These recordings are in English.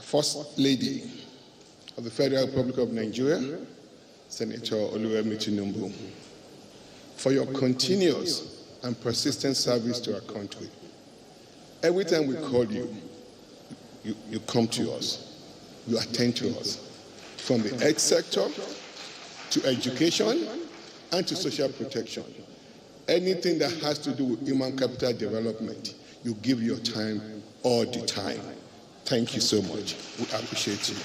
First Lady of the Federal Republic of Nigeria, Senator Oluwemi Tinubu, for your continuous and persistent service to our country. Every time we call you, you come to us, you attend to us, from the health sector to education and to social protection. Anything that has to do with human capital development, you give your time all the time. Thank you so much. We appreciate you.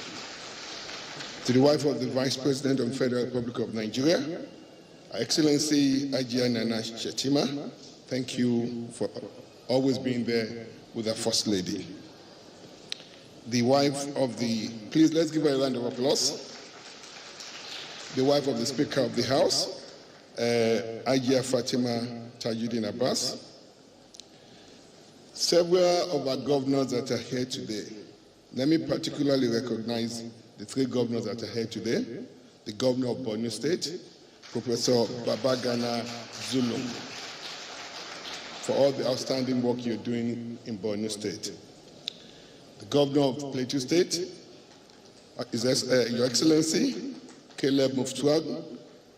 To the wife of the Vice President of the Federal Republic of Nigeria, Her Excellency Agile Nana Shetima, thank you for always being there with our First Lady. The wife of the, please let's give her a round of applause. The wife of the Speaker of the House, Ajia Fatima Tajuddin Abbas. Several of our governors that are here today. Let me particularly recognize the three governors that are here today. The governor of Borno State, Professor Babagana Zulum, for all the outstanding work you're doing in Borno State. The governor of Plateau State, Your Excellency, Caleb Muftuag,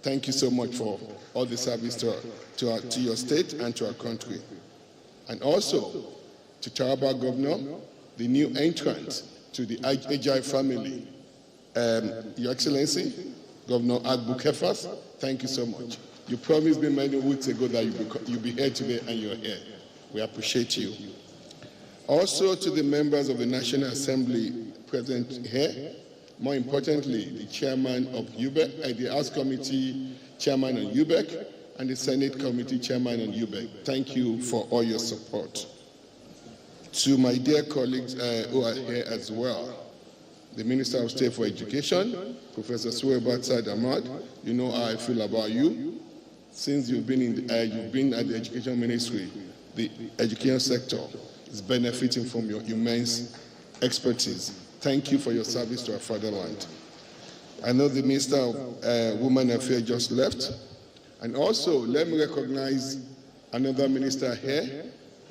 thank you so much for all the service to your state and to our country. And also to Taraba Governor, the new entrant to the Agile family, Your Excellency, Governor Agbu Kefas, thank you so much. You promised me many weeks ago that you'll be here today, and you're here. We appreciate you. Also to the members of the National Assembly present here, more importantly, the chairman of UBEC, the House Committee chairman on UBEC, and the Senate Committee chairman on UBEC. Thank you for all your support. To my dear colleagues who are here as well, the Minister of State for Education, Professor Suwaibat Said Ahmad, you know how I feel about you. Since you've been at the Education Ministry, the education sector is benefiting from your immense expertise. Thank you for your service to our fatherland. I know the Minister of Women Affairs just left. And also, let me recognize another minister here,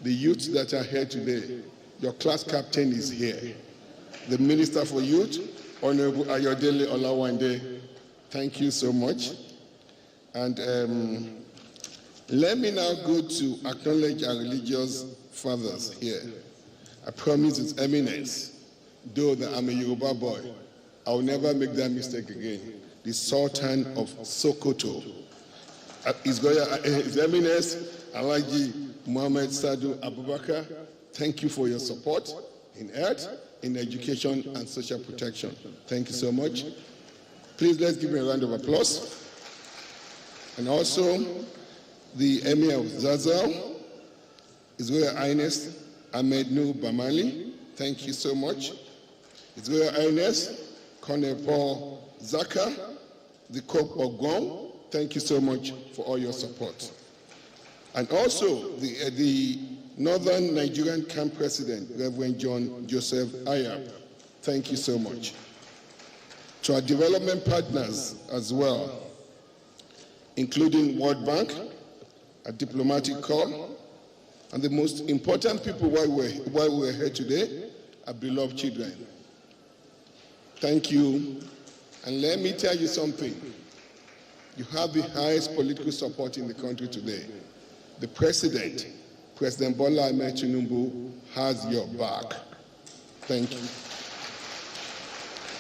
the youth that are here today. Your class captain is here. The Minister for Youth, Honorable Ayodele Olawande, thank you so much. And let me now go to acknowledge our religious fathers here. I promise His Eminence, though that I'm a Yoruba boy, I will never make that mistake again. The Sultan of Sokoto, His Eminence, Alhaji Muhammad Sadu Abubakar, thank you for your support in health, in education, and social protection. Thank you so much. Please let's give him a round of applause. And also, the Emir of Zazzau, His Royal Highness Ahmed Nur Bamali, thank you so much. His Royal Highness Colonel Paul Zaka, the Cope of Guam, thank you so much for all your support. And also, the Northern Nigerian Camp President, Reverend John Joseph Ayab, thank you so much. To our development partners as well, including World Bank, a diplomatic corps, and the most important people while we're here today, our beloved children. Thank you. And let me tell you something. You have the highest political support in the country today. The President, President Bola Ahmed Tinubu, has your back. Thank you.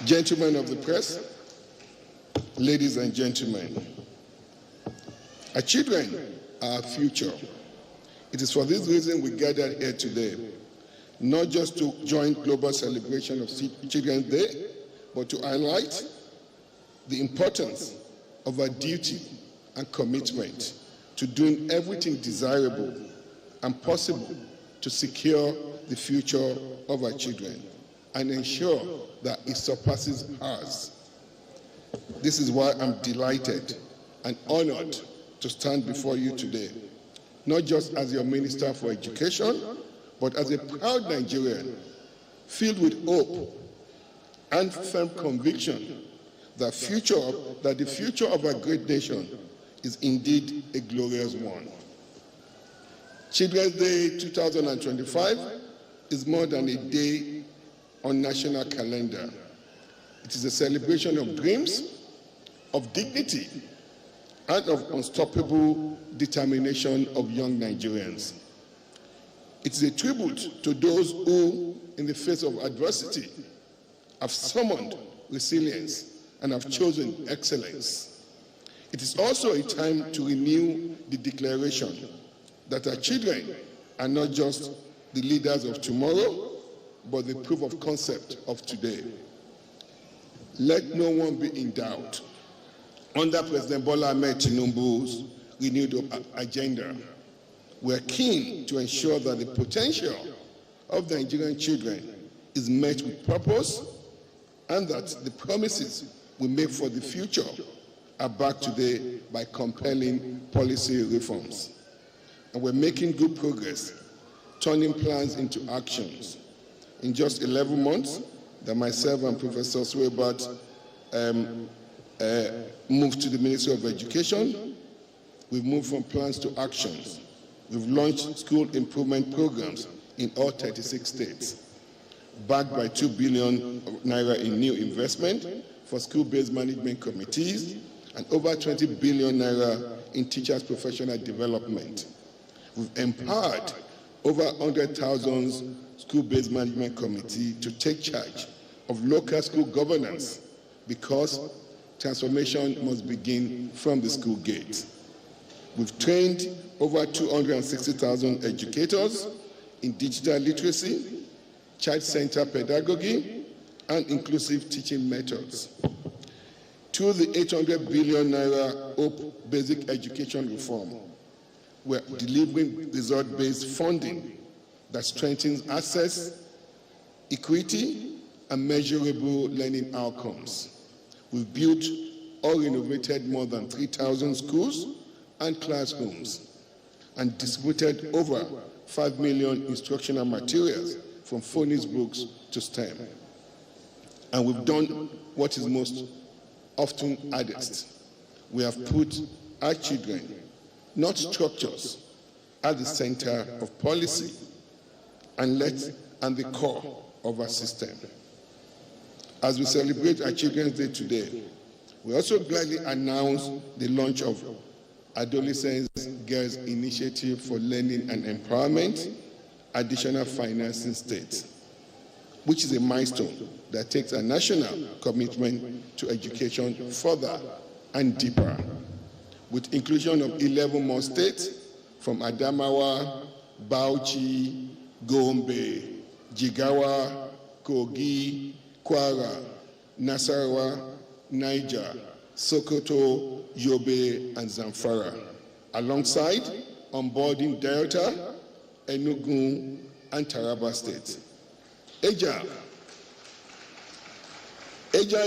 Gentlemen of the press, ladies and gentlemen, our children are our future. It is for this reason we gathered here today, not just to join global celebration of Children's Day, but to highlight the importance of our duty and commitment to doing everything desirable and possible to secure the future of our children and ensure that it surpasses ours. This is why I'm delighted and honored to stand before you today, not just as your Minister for Education, but as a proud Nigerian, filled with hope and firm conviction that the future of our great nation is indeed a glorious one. Children's Day 2025 is more than a day on national calendar. It is a celebration of dreams, of dignity, and of unstoppable determination of young Nigerians. It is a tribute to those who, in the face of adversity, have summoned resilience and have chosen excellence. It is also a time to renew the declaration that our children are not just the leaders of tomorrow, but the proof of concept of today. Let no one be in doubt. Under President Bola Ahmed Tinubu's renewed agenda, we are keen to ensure that the potential of the Nigerian children is met with purpose and that the promises we make for the future are backed today by compelling policy reforms. And we're making good progress, turning plans into actions. In just 11 months, that myself and Professor Swebert moved to the Ministry of Education, we've moved from plans to actions. We've launched school improvement programs in all 36 states, backed by 2 billion naira in new investment for school-based management committees and over 20 billion naira in teachers' professional development. We've empowered over 100,000 school-based management committees to take charge of local school governance because transformation must begin from the school gate. We've trained over 260,000 educators in digital literacy, child-centered pedagogy, and inclusive teaching methods. Through the 800 billion naira Hope Basic Education Reform, we're delivering result-based funding that strengthens access, equity, and measurable learning outcomes. We've built or renovated more than 3,000 schools and classrooms and distributed over 5 million instructional materials from phonics books to STEM. And we've done what is most often hardest. We have put our children, not structures, at the center of policy and the core of our system. As we celebrate our Children's Day today, we also gladly announce the launch of Adolescent Girls Initiative for Learning and Empowerment, Additional Financing State, which is a milestone that takes a national commitment to education further and deeper, with inclusion of 11 more states from Adamawa, Bauchi, Gombe, Jigawa, Kogi, Kwara, Nasarawa, Niger, Sokoto, Yobe, and Zamfara, alongside onboarding Delta, Enugu, and Taraba states. Agile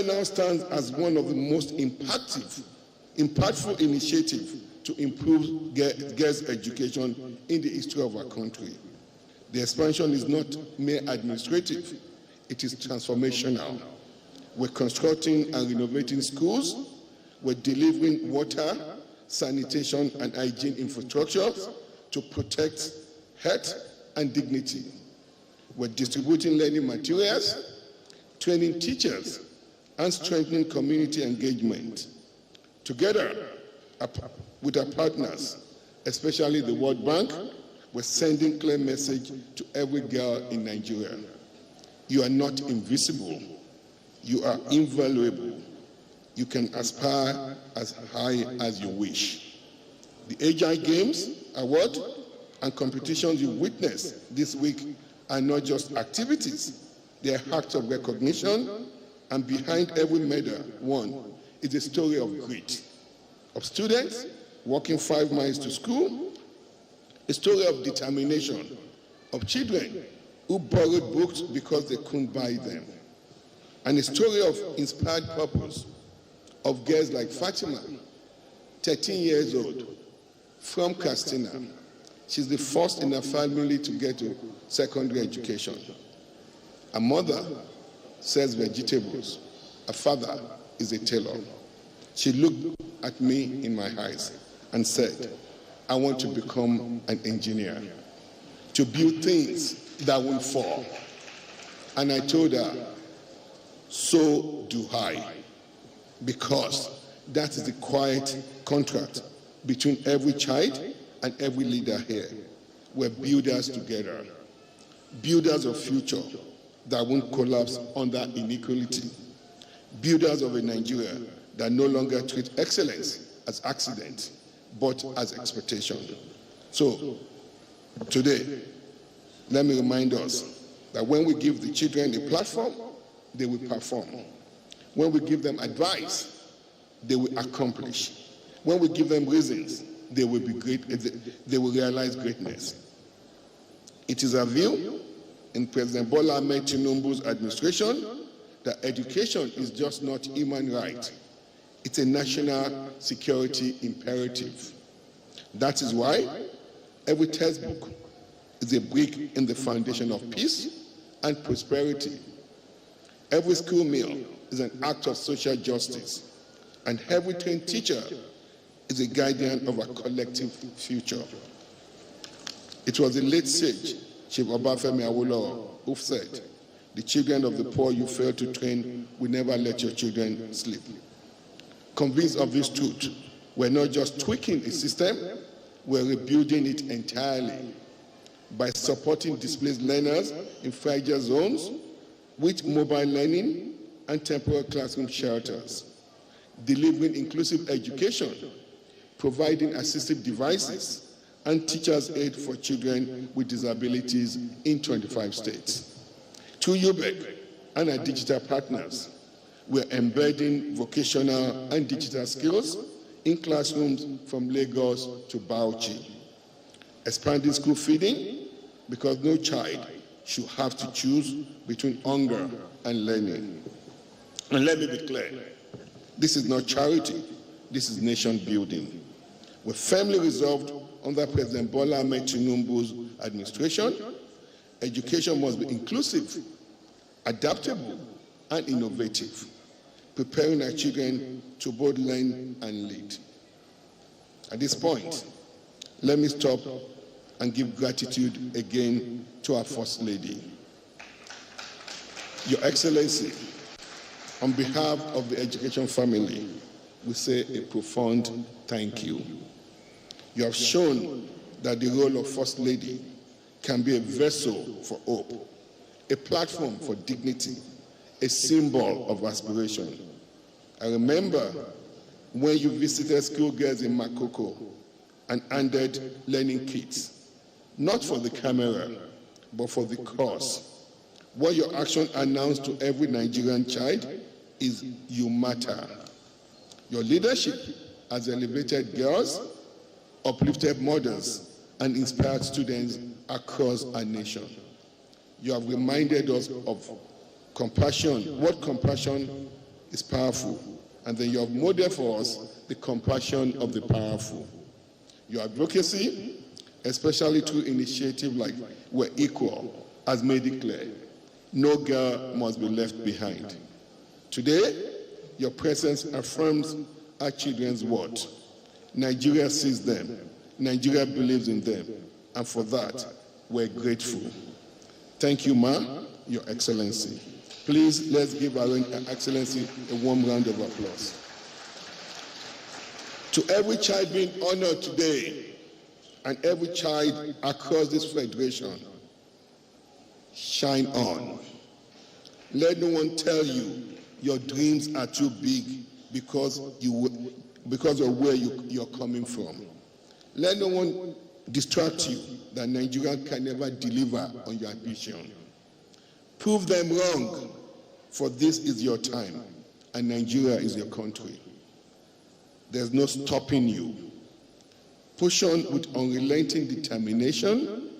now stands as one of the most impactful initiatives to improve girls' education in the history of our country. The expansion is not mere administrative, it is transformational. We're constructing and renovating schools, we're delivering water, sanitation, and hygiene infrastructure to protect health and dignity. We're distributing learning materials, training teachers, and strengthening community engagement. Together with our partners, especially the World Bank, we're sending a clear message to every girl in Nigeria. You are not invisible. You are invaluable. You can aspire as high as you wish. The Agile Games, award, and competitions you witnessed this week are not just activities. They are acts of recognition, and behind every medal won is a story of grit, of students walking 5 miles to school, a story of determination, of children who borrowed books because they couldn't buy them, and a story of inspired purpose, of girls like Fatima, 13 years old, from Katsina. She's the first in her family to get to secondary education. Her mother sells vegetables. Her father is a tailor. She looked at me in my eyes and said, I want to become an engineer, to build things that will fall. And I told her, so do I, because that is the quiet contract between every child and every leader here. We're builders together, builders of future that won't collapse under inequality, builders of a Nigeria that no longer treats excellence as accident, but as expectation. So, today, let me remind us that when we give the children a platform, they will perform. When we give them advice, they will accomplish. When we give them reasons, they will be great. They will realize greatness. It is a view in President Bola Ahmed Tinubu's administration that education is just not human right. It's a national security imperative. That is why every textbook is a brick in the foundation of peace and prosperity. Every school meal is an act of social justice, and every trained teacher is a guardian of our collective future. It was the late sage, Chief Obafemi Awolowo, who said, "The children of the poor you fail to train will never let your children sleep." Convinced of this truth, we're not just tweaking a system, we're rebuilding it entirely by supporting displaced learners in fragile zones with mobile learning and temporary classroom shelters, delivering inclusive education, providing assistive devices, and teachers' aid for children with disabilities in 25 states. Through UBEC and our digital partners, we're embedding vocational and digital skills in classrooms from Lagos to Bauchi, expanding school feeding because no child should have to choose between hunger and learning. And let me be clear, this is not charity, this is nation building. We're firmly resolved under President Bola Ahmed Tinubu's administration. Education must be inclusive, adaptable, and innovative, preparing our children to both learn and lead. At this point, let me stop and give gratitude again to our First Lady. Your Excellency, on behalf of the education family, we say a profound thank you. You have shown that the role of First Lady can be a vessel for hope, a platform for dignity, a symbol of aspiration. I remember when you visited schoolgirls in Makoko and handed learning kits, not for the camera, but for the cause. What your action announced to every Nigerian child is you matter. Your leadership has elevated girls, uplifted mothers, and inspired students across our nation. You have reminded us of compassion, what compassion is powerful, and then you have modeled for us the compassion of the powerful. Your advocacy, especially through initiatives like We're Equal, has made it clear no girl must be left behind. Today, your presence affirms our children's worth. Nigeria sees them, Nigeria believes in them, and for that, we're grateful. Thank you, Ma, Your Excellency. Please, let's give our Excellency a warm round of applause. To every child being honored today, and every child across this federation, shine on. Let no one tell you your dreams are too big because of where you're coming from. Let no one distract you that Nigeria can never deliver on your ambition. Prove them wrong, for this is your time, and Nigeria is your country. There's no stopping you. Push on with unrelenting determination.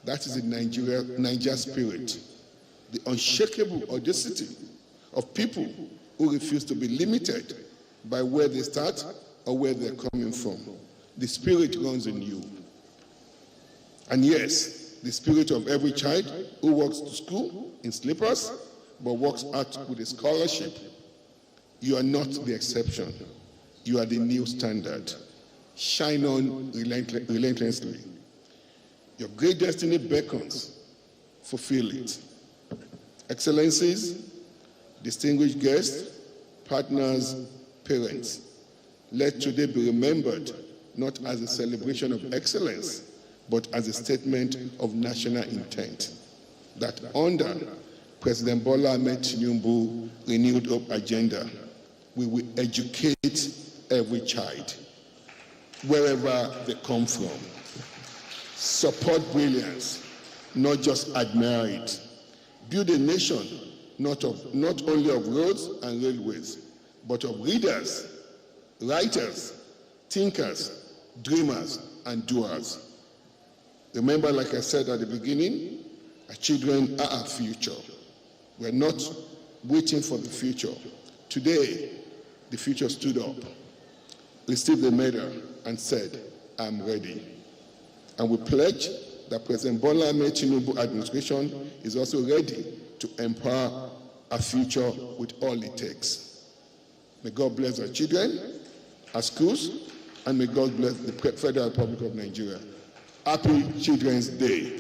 That is the Niger spirit, the unshakable audacity of people who refuse to be limited by where they start or where they're coming from. The spirit runs in you. And yes, the spirit of every child who walks to school in slippers but walks out with a scholarship. You are not the exception. You are the new standard. Shine on relentlessly. Your great destiny beckons. Fulfill it. Excellencies, distinguished guests, partners, parents, let today be remembered not as a celebration of excellence, but as a statement of national intent, that under President Bola Ahmed Tinubu's renewed hope agenda, we will educate every child, wherever they come from. Support brilliance, not just admire it. Build a nation not only of roads and railways, but of readers, writers, thinkers, dreamers, and doers. Remember, like I said at the beginning, our children are our future. We're not waiting for the future. Today, the future stood up, received the medal, and said, I'm ready. And we pledge that President Bola Ahmed Tinubu administration is also ready to empower our future with all it takes. May God bless our children, our schools, and may God bless the Federal Republic of Nigeria. Happy Children's Day.